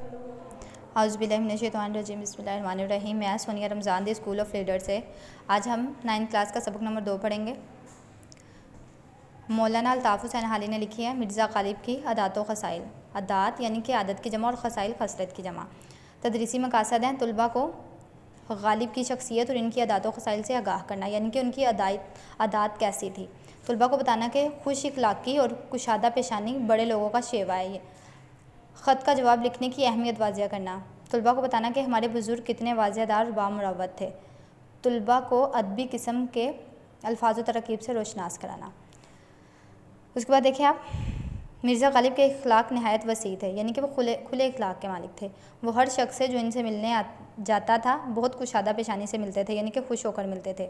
اعوذ باللہ من الشیطان الرجیم، بسم اللہ الرحمن الرحیم۔ میں سونیا رمضان دی اسکول آف لیڈر سے آج ہم 9th کلاس کا سبق نمبر 2 پڑھیں گے۔ مولانا الطاف حسین حالی نے لکھی ہے مرزا غالب کی عادات و خصائل۔ عادات یعنی کہ عادت کی جمع اور خصائل خصلت کی جمع۔ تدریسی مقاصد ہیں طلباء کو غالب کی شخصیت اور ان کی عادات و خصائل سے آگاہ کرنا، یعنی کہ ان کی عادات کیسی تھی۔ طلباء کو بتانا کہ خوش اخلاقی اور کشادہ پیشانی بڑے لوگوں کا شیوا ہے۔ خط کا جواب لکھنے کی اہمیت واضح کرنا۔ طلباء کو بتانا کہ ہمارے بزرگ کتنے واضح دار اور بامروت تھے۔ طلباء کو ادبی قسم کے الفاظ و تراکیب سے روشناس کرانا۔ اس کے بعد دیکھیں آپ، مرزا غالب کے اخلاق نہایت وسیع تھے، یعنی کہ وہ کھلے اخلاق کے مالک تھے۔ وہ ہر شخص سے جو ان سے ملنے جاتا تھا بہت کشادہ پیشانی سے ملتے تھے، یعنی کہ خوش ہو کر ملتے تھے۔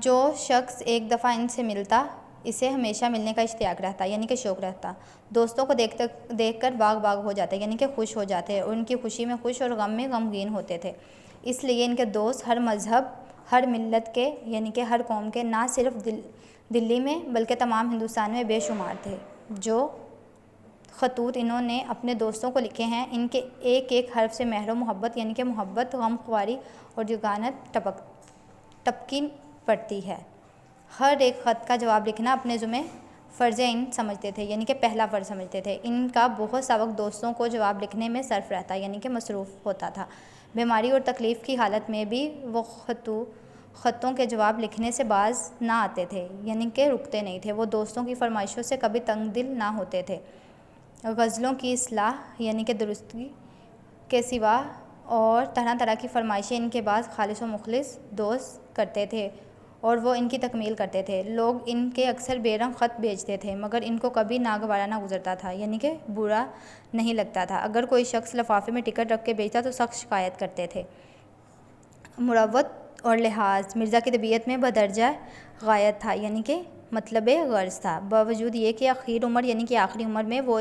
جو شخص ایک دفعہ ان سے ملتا اسے ہمیشہ ملنے کا اشتیاق رہتا، یعنی کہ شوق رہتا۔ دوستوں کو دیکھ کر باغ باغ ہو جاتے، یعنی کہ خوش ہو جاتے، اور ان کی خوشی میں خوش اور غم میں غمگین ہوتے تھے۔ اس لیے ان کے دوست ہر مذہب، ہر ملت کے، یعنی کہ ہر قوم کے، نہ صرف دلی میں بلکہ تمام ہندوستان میں بے شمار تھے۔ جو خطوط انہوں نے اپنے دوستوں کو لکھے ہیں، ان کے ایک ایک حرف سے مہر و محبت، یعنی کہ محبت، غم خواری اور جگانت ٹپکی پڑتی ہے۔ ہر ایک خط کا جواب لکھنا اپنے ذمہ فرض عین سمجھتے تھے، یعنی کہ پہلا فرض سمجھتے تھے۔ ان کا بہت سا وقت دوستوں کو جواب لکھنے میں صرف رہتا، یعنی کہ مصروف ہوتا تھا۔ بیماری اور تکلیف کی حالت میں بھی وہ خطوں کے جواب لکھنے سے باز نہ آتے تھے، یعنی کہ رکتے نہیں تھے۔ وہ دوستوں کی فرمائشوں سے کبھی تنگ دل نہ ہوتے تھے۔ غزلوں کی اصلاح یعنی کہ درستی کے سوا اور طرح طرح کی فرمائشیں ان کے بعد خالص و مخلص دوست کرتے تھے اور وہ ان کی تکمیل کرتے تھے۔ لوگ ان کے اکثر بے رنگ خط بھیجتے تھے، مگر ان کو کبھی ناگوارا نہ گزرتا تھا، یعنی کہ برا نہیں لگتا تھا۔ اگر کوئی شخص لفافے میں ٹکٹ رکھ کے بھیجتا تو سخت شکایت کرتے تھے۔ مروت اور لحاظ مرزا کی طبیعت میں بدرجہ غایت تھا، یعنی کہ مطلب غرض تھا۔ باوجود یہ کہ اخیر عمر یعنی کہ آخری عمر میں وہ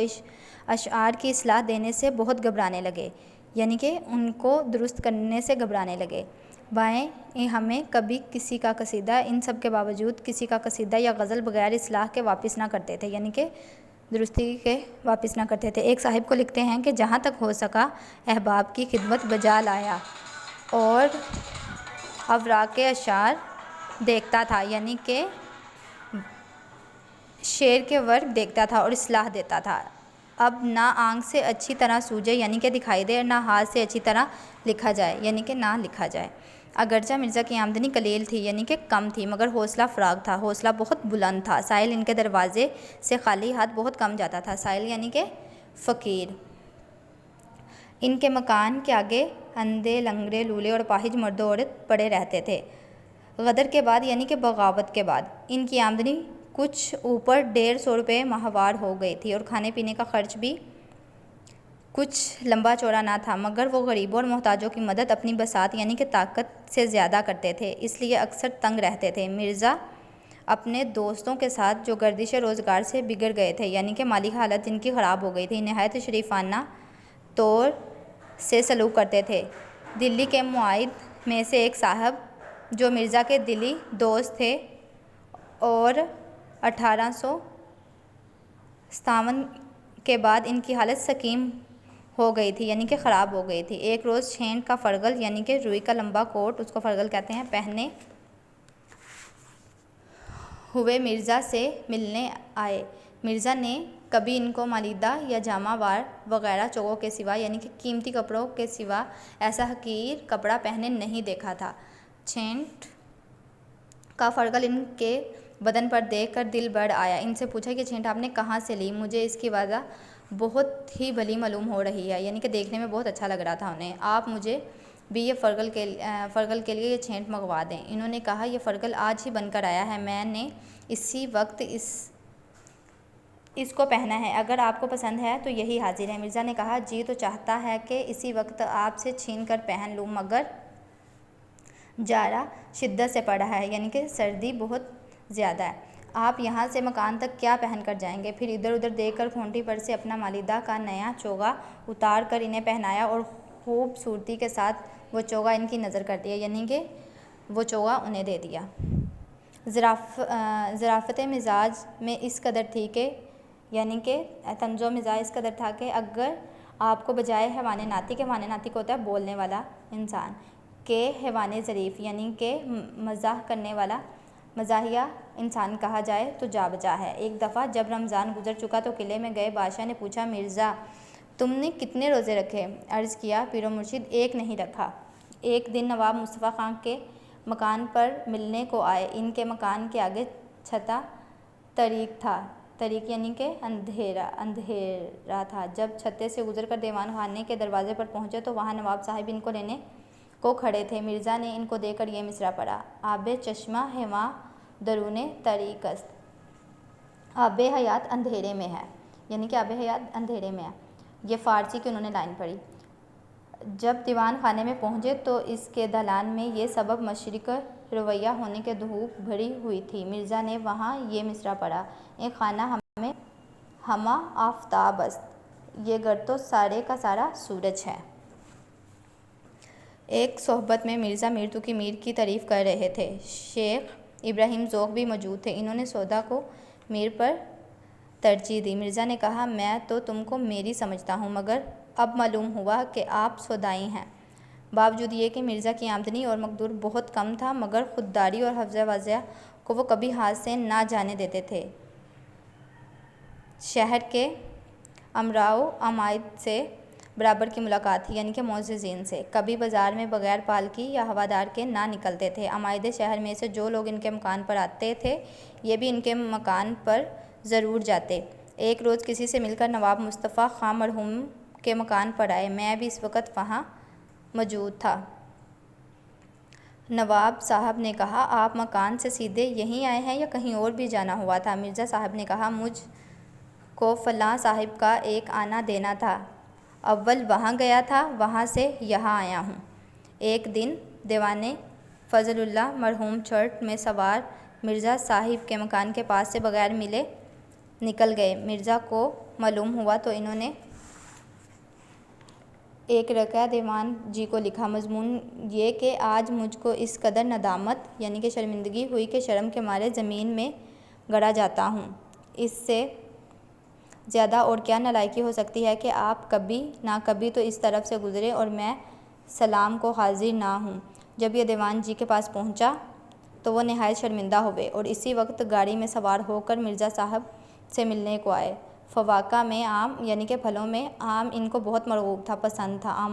اشعار کی اصلاح دینے سے بہت گھبرانے لگے، یعنی کہ ان کو درست کرنے سے گھبرانے لگے۔ بائیں ہمیں کبھی کسی کا قصیدہ، ان سب کے باوجود کسی کا قصیدہ یا غزل بغیر اصلاح کے واپس نہ کرتے تھے، یعنی کہ درستی کے واپس نہ کرتے تھے۔ ایک صاحب کو لکھتے ہیں کہ جہاں تک ہو سکا احباب کی خدمت بجا لایا اور اوراق کے اشعار دیکھتا تھا، یعنی کہ شعر کے ورق دیکھتا تھا اور اصلاح دیتا تھا۔ اب نہ آنکھ سے اچھی طرح سوجے، یعنی کہ دکھائی دے، اور نہ ہاتھ سے اچھی طرح لکھا جائے، یعنی کہ نہ لکھا جائے۔ اگرچہ مرزا کی آمدنی قلیل تھی، یعنی کہ کم تھی، مگر حوصلہ فراغ تھا، حوصلہ بہت بلند تھا۔ سائل ان کے دروازے سے خالی ہاتھ بہت کم جاتا تھا۔ سائل یعنی کہ فقیر۔ ان کے مکان کے آگے اندھے، لنگڑے، لولے اور اپاہج مرد و عورت پڑے رہتے تھے۔ غدر کے بعد یعنی کہ بغاوت کے بعد ان کی آمدنی کچھ اوپر 150 روپے ماہوار ہو گئی تھی، اور کھانے پینے کا خرچ بھی کچھ لمبا چوڑا نہ تھا، مگر وہ غریبوں اور محتاجوں کی مدد اپنی بساط یعنی کہ طاقت سے زیادہ کرتے تھے، اس لیے اکثر تنگ رہتے تھے۔ مرزا اپنے دوستوں کے ساتھ جو گردش روزگار سے بگڑ گئے تھے، یعنی کہ مالی حالت جن کی خراب ہو گئی تھی، نہایت شریفانہ طور سے سلوک کرتے تھے۔ دلی کے معاہد میں سے ایک صاحب جو مرزا کے دلی دوست تھے اور 1857 کے بعد ان کی حالت سقیم ہو گئی تھی، یعنی کہ خراب ہو گئی تھی، ایک روز چھینٹ کا فرغل یعنی کہ روئی کا لمبا کوٹ، اس کو فرغل کہتے ہیں، پہنے ہوئے مرزا سے ملنے آئے۔ مرزا نے کبھی ان کو مالیدہ یا جامہ وار وغیرہ چوگوں کے سوا، یعنی کہ قیمتی کپڑوں کے سوا، ایسا حقیر کپڑا پہنے نہیں دیکھا تھا۔ چھینٹ کا فرغل ان کے بدن پر دیکھ کر دل بڑھ آیا۔ ان سے پوچھا کہ چھینٹ آپ نے کہاں سے لی؟ مجھے اس کی وجہ بہت ہی بھلی معلوم ہو رہی ہے، یعنی کہ دیکھنے میں بہت اچھا لگ رہا تھا انہیں۔ آپ مجھے بھی یہ فرغل کے لیے یہ چھینٹ منگوا دیں۔ انہوں نے کہا یہ فرغل آج ہی بن کر آیا ہے، میں نے اسی وقت اس کو پہنا ہے، اگر آپ کو پسند ہے تو یہی حاضر ہے۔ مرزا نے کہا جی تو چاہتا ہے کہ اسی وقت آپ سے چھین کر پہن لوں، مگر جارہ شدت سے پڑ رہا ہے، یعنی کہ سردی بہت زیادہ ہے۔ آپ یہاں سے مکان تک کیا پہن کر جائیں گے؟ پھر ادھر ادھر دیکھ کر کھونٹی پر سے اپنا مالیدہ کا نیا چوگا اتار کر انہیں پہنایا اور خوبصورتی کے ساتھ وہ چوگا ان کی نظر کر دیا، یعنی کہ وہ چوگا انہیں دے دیا۔ ظرافت مزاج میں اس قدر تھی کہ یعنی کہ طنز و مزاح اس قدر تھا کہ اگر آپ کو بجائے حیوان ناطق کے حیوان ناطق ہوتا ہے بولنے والا انسان کے حیوان ظریف یعنی کہ مزاح کرنے والا مزاحیہ انسان کہا جائے تو جا بجا ہے۔ ایک دفعہ جب رمضان گزر چکا تو قلعے میں گئے بادشاہ نے پوچھا، مرزا تم نے کتنے روزے رکھے؟ عرض کیا، پیر و مرشد ایک نہیں رکھا۔ ایک دن نواب مصطفیٰ خان کے مکان پر ملنے کو آئے۔ ان کے مکان کے آگے چھتا طریق تھا، طریق یعنی کہ اندھیرا تھا۔ جب چھتے سے گزر کر دیوان خانے کے دروازے پر پہنچے تو وہاں نواب صاحب ان کو لینے کو کھڑے تھے۔ مرزا نے ان کو دیکھ کر یہ مصرع پڑھا، آب چشمہ ہواں درون طریق است، آب حیات اندھیرے میں ہے، یعنی کہ آب حیات اندھیرے میں ہے۔ یہ فارسی کی انہوں نے لائن پڑھی۔ جب دیوان خانے میں پہنچے تو اس کے دالان میں یہ سبب مشرق رویہ ہونے کے دھوپ بھری ہوئی تھی۔ مرزا نے وہاں یہ مصرع پڑھا، ایک خانہ ہمہ آفتاب است، یہ گھر تو سارے کا سارا سورج ہے۔ ایک صحبت میں مرزا میر تقی میر کی تعریف کر رہے تھے۔ شیخ ابراہیم ذوق بھی موجود تھے۔ انہوں نے سودا کو میر پر ترجیح دی۔ مرزا نے کہا، میں تو تم کو میری سمجھتا ہوں مگر اب معلوم ہوا کہ آپ سودائی ہیں۔ باوجود یہ کہ مرزا کی آمدنی اور مقدور بہت کم تھا مگر خودداری اور حفظ وضع کو وہ کبھی ہاتھ سے نہ جانے دیتے تھے۔ شہر کے امراء و عمائد سے برابر کی ملاقات تھی، یعنی کہ معززین سے۔ کبھی بازار میں بغیر پالکی یا ہوادار کے نہ نکلتے تھے۔ عمائد شہر میں سے جو لوگ ان کے مکان پر آتے تھے یہ بھی ان کے مکان پر ضرور جاتے۔ ایک روز کسی سے مل کر نواب مصطفیٰ خان مرحوم کے مکان پر آئے۔ میں بھی اس وقت وہاں موجود تھا۔ نواب صاحب نے کہا، آپ مکان سے سیدھے یہیں آئے ہیں یا کہیں اور بھی جانا ہوا تھا؟ مرزا صاحب نے کہا، مجھ کو فلاں صاحب کا ایک آنا دینا تھا، اول وہاں گیا تھا، وہاں سے یہاں آیا ہوں۔ ایک دن دیوان فضل اللہ مرحوم چرٹ میں سوار مرزا صاحب کے مکان کے پاس سے بغیر ملے نکل گئے۔ مرزا کو معلوم ہوا تو انہوں نے ایک رقعہ دیوان جی کو لکھا، مضمون یہ کہ آج مجھ کو اس قدر ندامت یعنی کہ شرمندگی ہوئی کہ شرم کے مارے زمین میں گڑا جاتا ہوں۔ اس سے زیادہ اور کیا نالائکی ہو سکتی ہے کہ آپ کبھی نہ کبھی تو اس طرف سے گزرے اور میں سلام کو حاضر نہ ہوں۔ جب یہ دیوان جی کے پاس پہنچا تو وہ نہایت شرمندہ ہوئے اور اسی وقت گاڑی میں سوار ہو کر مرزا صاحب سے ملنے کو آئے۔ فواکہ میں آم یعنی کہ پھلوں میں آم ان کو بہت مرغوب تھا، پسند تھا۔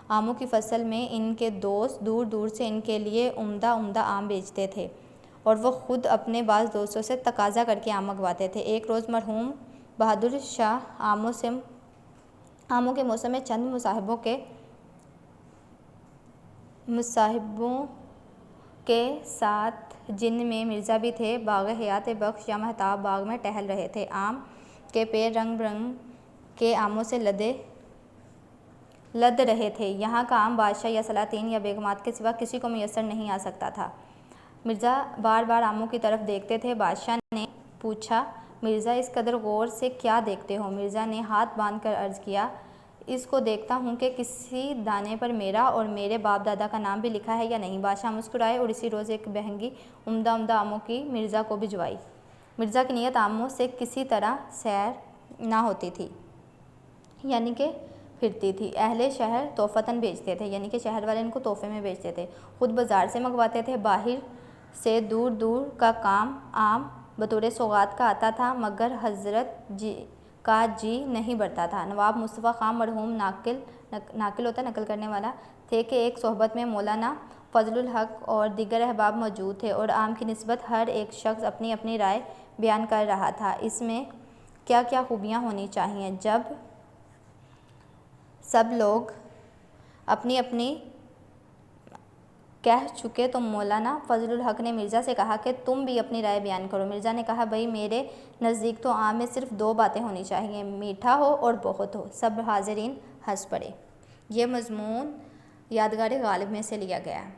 آموں کی فصل میں ان کے دوست دور دور سے ان کے لیے عمدہ عمدہ آم بیچتے تھے اور وہ خود اپنے بعض دوستوں سے تقاضا کر کے آم منگواتے تھے۔ ایک روز مرحوم بہادر شاہ آموں کے موسم میں چند مصاحبوں کے ساتھ، جن میں مرزا بھی تھے، باغ حیات بخش یا مہتاب باغ میں ٹہل رہے تھے۔ آم کے پیڑ رنگ برنگ کے آموں سے لد رہے تھے۔ یہاں کا آم بادشاہ یا سلاطین یا بیگمات کے سوا کسی کو میسر نہیں آ سکتا تھا۔ مرزا بار بار آموں کی طرف دیکھتے تھے۔ بادشاہ نے پوچھا، مرزا اس قدر غور سے کیا دیکھتے ہو؟ مرزا نے ہاتھ باندھ کر عرض کیا، اس کو دیکھتا ہوں کہ کسی دانے پر میرا اور میرے باپ دادا کا نام بھی لکھا ہے یا نہیں۔ بادشاہ مسکرائے اور اسی روز ایک بہنگی عمدہ عمدہ آموں کی مرزا کو بھجوائی۔ مرزا کی نیت آموں سے کسی طرح سیر نہ ہوتی تھی، یعنی کہ پھرتی تھی۔ اہل شہر تحفتاً بھیجتے تھے، یعنی کہ شہر والے ان کو تحفے میں بھیجتے تھے، خود بازار سے منگواتے تھے۔ باہر سے دور دور کا کام آم بطور سوغات کا آتا تھا مگر حضرت کا جی نہیں بھرتا تھا۔ نواب مصطفیٰ خان مرحوم ناقل ہوتا نقل کرنے والا تھے کہ ایک صحبت میں مولانا فضل الحق اور دیگر احباب موجود تھے اور آم کی نسبت ہر ایک شخص اپنی اپنی رائے بیان کر رہا تھا، اس میں کیا کیا خوبیاں ہونی چاہئیں۔ جب سب لوگ اپنی اپنی کہہ چکے تو مولانا فضل الحق نے مرزا سے کہا کہ تم بھی اپنی رائے بیان کرو۔ مرزا نے کہا، بھئی میرے نزدیک تو آم میں صرف دو باتیں ہونی چاہیے، میٹھا ہو اور بہت ہو۔ سب حاضرین ہنس پڑے۔ یہ مضمون یادگار غالب میں سے لیا گیا ہے۔